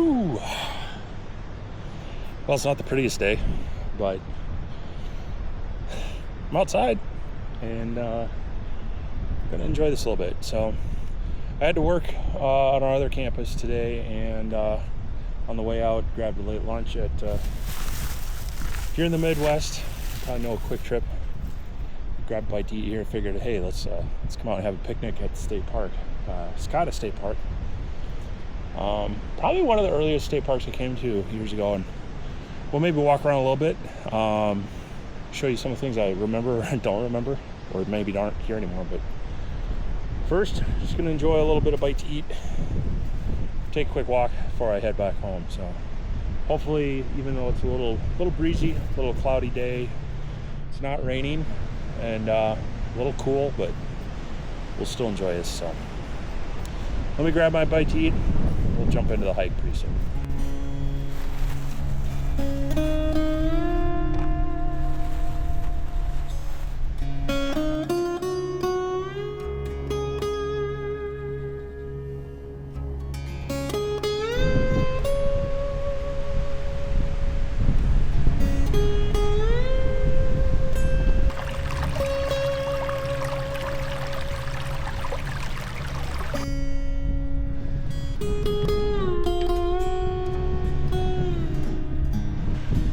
Whew. Well, it's not the prettiest day, but I'm outside and gonna enjoy this a little bit. So I had to work on our other campus today, and on the way out grabbed a late lunch at if you're in the Midwest, you probably know a Quick Trip. Grabbed a bite to eat here and figured, hey, let's come out and have a picnic at the state park, Sakatah State Park. Probably one of the earliest state parks I came to years ago, and we'll maybe walk around a little bit, show you some of the things I remember and don't remember, or maybe aren't here anymore. But first, just gonna enjoy a little bit of bite to eat, take a quick walk before I head back home. So hopefully, even though it's a little breezy, a little cloudy day, it's not raining and a little cool, but we'll still enjoy this. So let me grab my bite to eat. We'll jump into the hike pretty soon.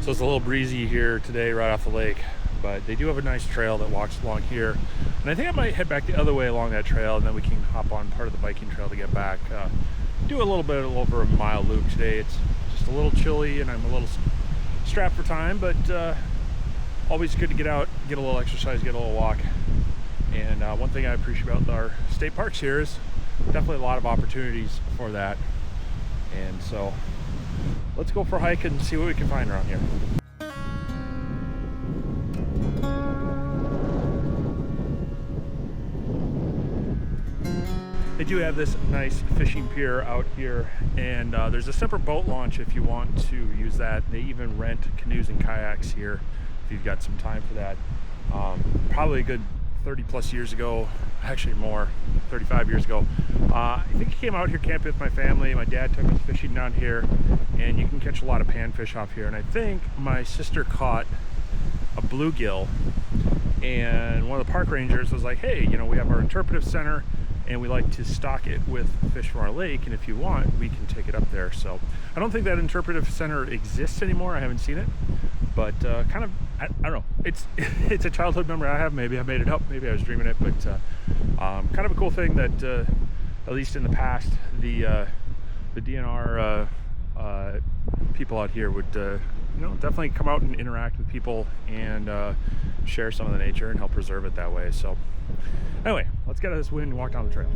So it's a little breezy here today right off the lake, but they do have a nice trail that walks along here, and I think I might head back the other way along that trail, and then we can hop on part of the biking trail to get back. Do a little bit over a mile loop today. It's just a little chilly and I'm a little strapped for time, but always good to get out, get a little exercise, get a little walk. And one thing I appreciate about our state parks here is definitely a lot of opportunities for that. And so let's go for a hike and see what we can find around here. They do have this nice fishing pier out here, and there's a separate boat launch if you want to use that. They even rent canoes and kayaks here if you've got some time for that. Probably a good 30 plus years ago, actually more, 35 years ago. I think I came out here camping with my family. My dad took us fishing down here, and you can catch a lot of panfish off here. And I think my sister caught a bluegill, and one of the park rangers was like, hey, you know, we have our interpretive center and we like to stock it with fish from our lake, and if you want, we can take it up there. So I don't think that interpretive center exists anymore. I haven't seen it, but kind of, I don't know, it's it's a childhood memory I have. Maybe I made it up, maybe I was dreaming it, but kind of a cool thing that at least in the past, the DNR people out here would you know, definitely come out and interact with people and share some of the nature and help preserve it that way. So anyway, let's get out of this wind and walk down the trail.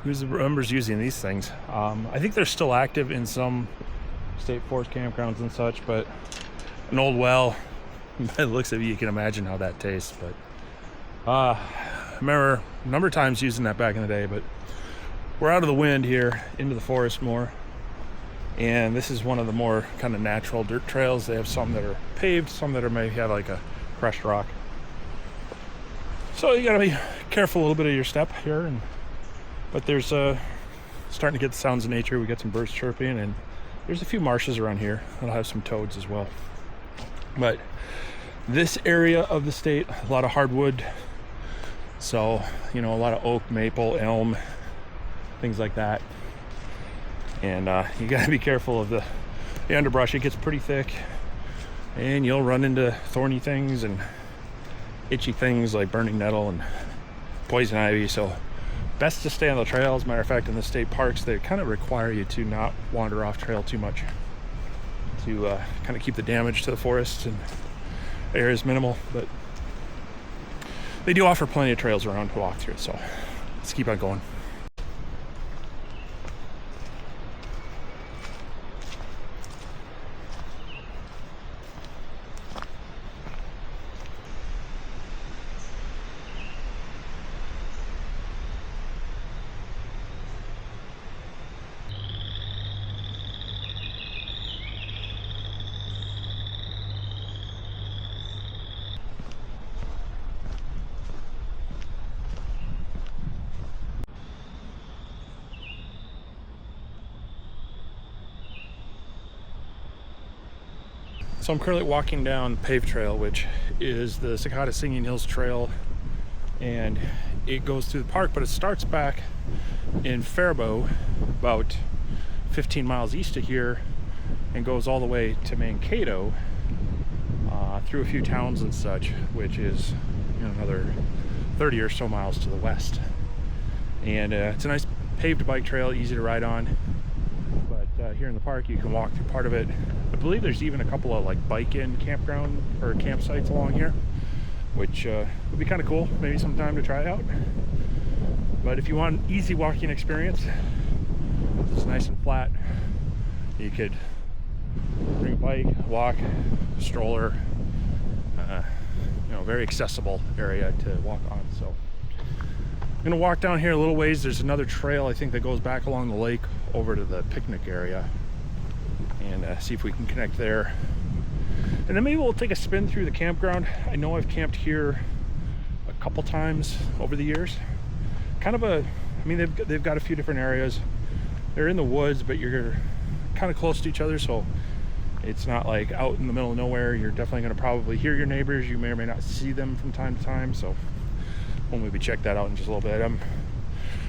Who remembers using these things? I think they're still active in some state forest campgrounds and such, but an old well, by the looks of it, you can imagine how that tastes. But I remember a number of times using that back in the day, but we're out of the wind here into the forest more, and this is one of the more kind of natural dirt trails. They have some that are paved, some that are maybe have like a crushed rock, so you gotta be careful a little bit of your step here. But there's starting to get the sounds of nature. We got some birds chirping, and there's a few marshes around here that'll have some toads as well. But this area of the state, a lot of hardwood, so you know, a lot of oak, maple, elm, things like that. And you gotta be careful of the underbrush. It gets pretty thick, and you'll run into thorny things and itchy things like burning nettle and poison ivy. So best to stay on the trail. As a matter of fact, in the state parks, they kind of require you to not wander off trail too much, to kind of keep the damage to the forest and areas minimal. But they do offer plenty of trails around to walk through, so let's keep on going. So I'm currently walking down paved trail, which is the Sakatah Singing Hills Trail, and it goes through the park, but it starts back in Faribault, about 15 miles east of here, and goes all the way to Mankato, through a few towns and such, which is, you know, another 30 or so miles to the west. And it's a nice paved bike trail, easy to ride on. But here in the park, you can walk through part of it. I believe there's even a couple of like bike-in campground or campsites along here, which would be kind of cool, maybe sometime to try out. But if you want an easy walking experience, it's nice and flat. You could bring a bike, walk, stroller, you know, very accessible area to walk on. So I'm gonna walk down here a little ways. There's another trail, I think, that goes back along the lake over to the picnic area, and see if we can connect there. And then maybe we'll take a spin through the campground. I know I've camped here a couple times over the years. Kind of a, I mean, they've got a few different areas. They're in the woods, but you're kind of close to each other, so it's not like out in the middle of nowhere. You're definitely going to probably hear your neighbors. You may or may not see them from time to time, so we'll maybe check that out in just a little bit. I'm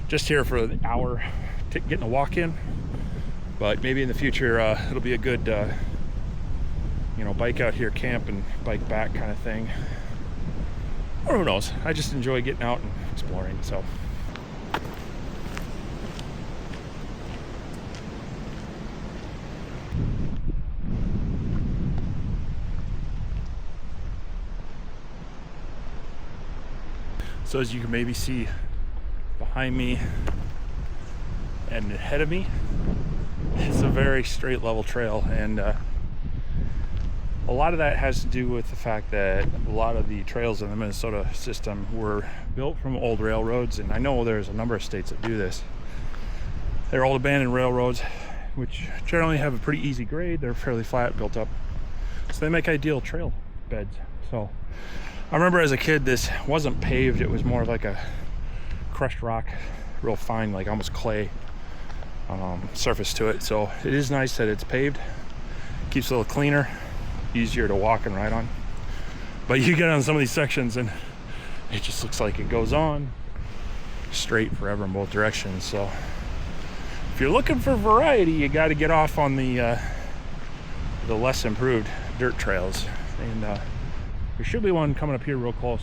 just here for an hour getting a walk in, but maybe in the future it'll be a good you know, bike out here, camp, and bike back kind of thing, or who knows. I just enjoy getting out and exploring. So as you can maybe see behind me and ahead of me, it's a very straight level trail, and a lot of that has to do with the fact that a lot of the trails in the Minnesota system were built from old railroads, and I know there's a number of states that do this. They're old abandoned railroads, which generally have a pretty easy grade. They're fairly flat, built up, so they make ideal trail beds. So I remember as a kid, this wasn't paved, it was more like a crushed rock, real fine, like almost clay surface to it. So it is nice that it's paved, keeps it a little cleaner, easier to walk and ride on. But you get on some of these sections and it just looks like it goes on straight forever in both directions. So if you're looking for variety, you got to get off on the less improved dirt trails. And there should be one coming up here real close.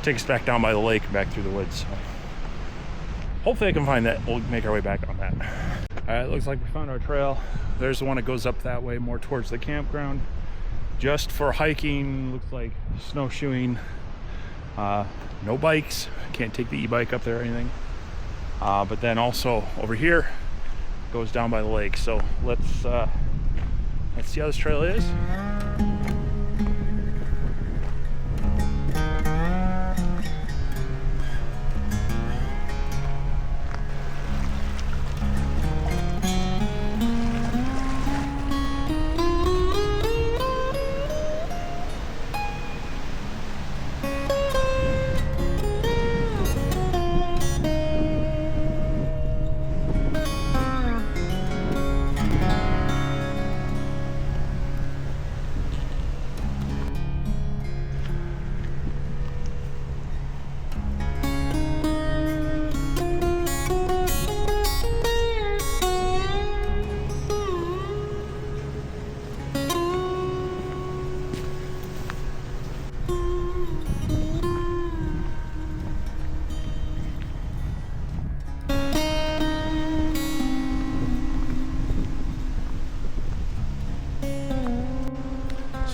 Take us back down by the lake and back through the woods. So hopefully I can find that. We'll make our way back on that. All right, looks like we found our trail. There's the one that goes up that way, more towards the campground. Just for hiking, looks like snowshoeing. No bikes, can't take the e-bike up there or anything. But then also over here, goes down by the lake. So let's see how this trail is.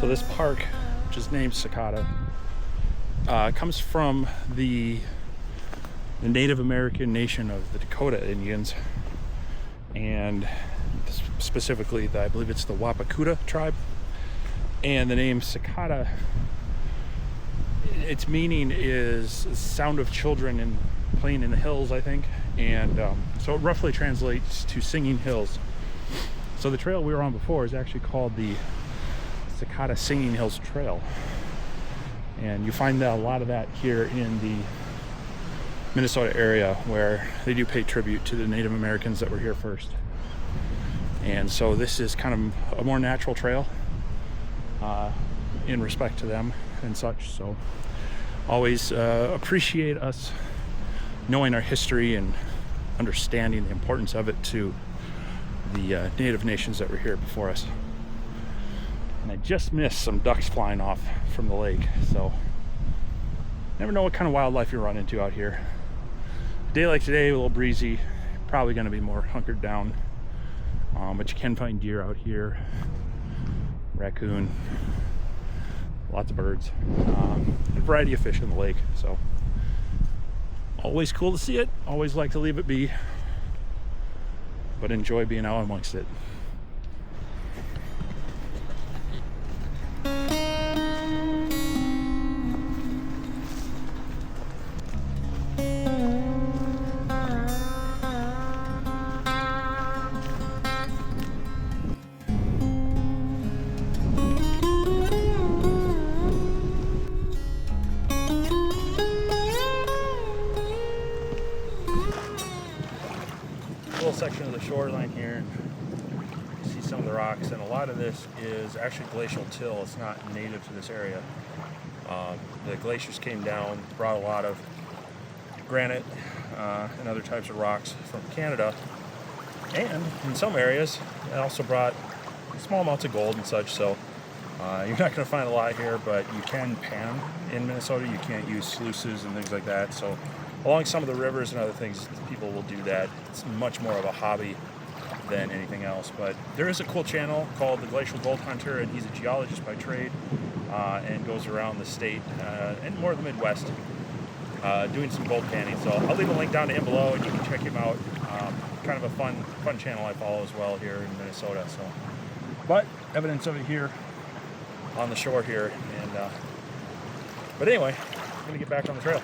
So this park, which is named Sakatah, comes from the Native American nation of the Dakota Indians, and specifically, I believe it's the Wapakuta tribe. And the name Sakatah, its meaning is sound of children and playing in the hills, I think. And so it roughly translates to singing hills. So the trail we were on before is actually called the Sakatah Singing Hills Trail, and you find a lot of that here in the Minnesota area, where they do pay tribute to the Native Americans that were here first. And so this is kind of a more natural trail. in respect to them and such. So always appreciate us knowing our history and understanding the importance of it to the native nations that were here before us. And I just missed some ducks flying off from the lake, so never know what kind of wildlife you run into out here. A day like today, a little breezy, probably going to be more hunkered down, but you can find deer out here, raccoon, lots of birds, and a variety of fish in the lake. So always cool to see it, always like to leave it be, but enjoy being out amongst it. Section of the shoreline here, you see some of the rocks, and a lot of this is actually glacial till. It's not native to this area. The glaciers came down, brought a lot of granite and other types of rocks from Canada, and in some areas it also brought small amounts of gold and such. So you're not going to find a lot here, but you can pan in Minnesota. You can't use sluices and things like that. So along some of the rivers and other things, people will do that. It's much more of a hobby than anything else. But there is a cool channel called the Glacial Gold Hunter, and he's a geologist by trade, and goes around the state and more of the Midwest doing some gold panning. So I'll leave a link down to him below, and you can check him out. Kind of a fun channel I follow as well here in Minnesota. So, but evidence of it here on the shore here. And but anyway, I'm gonna get back on the trail.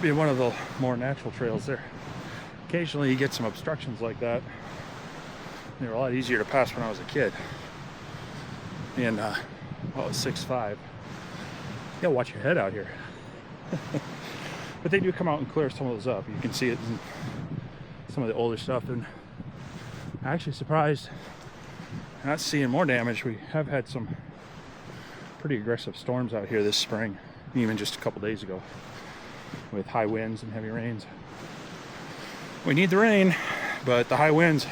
Be one of the more natural trails there. Occasionally you get some obstructions like that. They were a lot easier to pass when I was a kid. And I was 6'5". You gotta watch your head out here. But they do come out and clear some of those up. You can see it in some of the older stuff, and I'm actually surprised not seeing more damage. We have had some pretty aggressive storms out here this spring, even just a couple days ago, with high winds and heavy rains. We need the rain, but the high winds,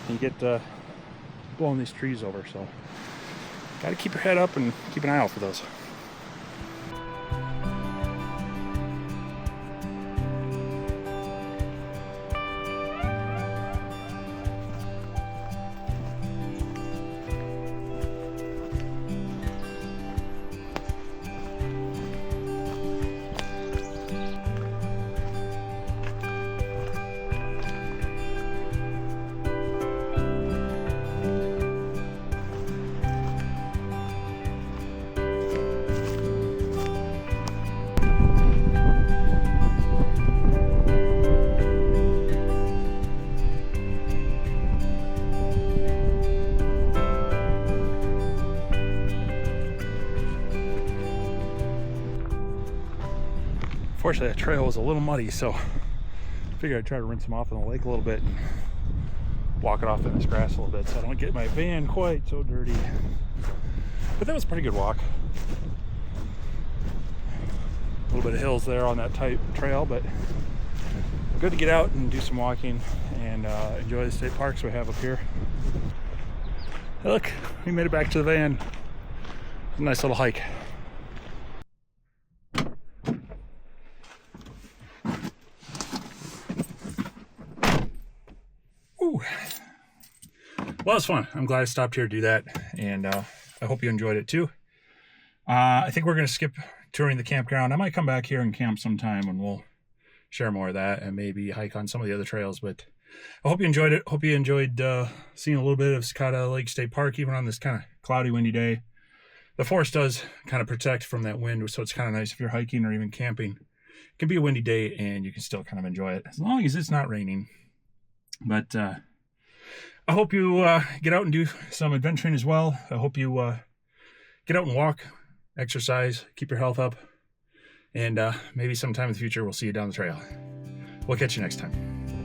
you get blowing these trees over, so got to keep your head up and keep an eye out for those. Fortunately, that trail was a little muddy, so I figured I'd try to rinse them off in the lake a little bit and walk it off in this grass a little bit so I don't get my van quite so dirty. But that was a pretty good walk. A little bit of hills there on that tight trail, but good to get out and do some walking and enjoy the state parks we have up here. Hey, look, we made it back to the van. A nice little hike. Ooh. Well, it was fun. I'm glad I stopped here to do that, and I hope you enjoyed it too. I think we're going to skip touring the campground. I might come back here and camp sometime, and we'll share more of that and maybe hike on some of the other trails. But I hope you enjoyed it. Hope you enjoyed seeing a little bit of Sakatah Lake State Park, even on this kind of cloudy, windy day. The forest does kind of protect from that wind, so it's kind of nice if you're hiking or even camping. It can be a windy day, and you can still kind of enjoy it, as long as it's not raining. But I hope you get out and do some adventuring as well. I hope you get out and walk, exercise, keep your health up, and maybe sometime in the future we'll see you down the trail. We'll catch you next time.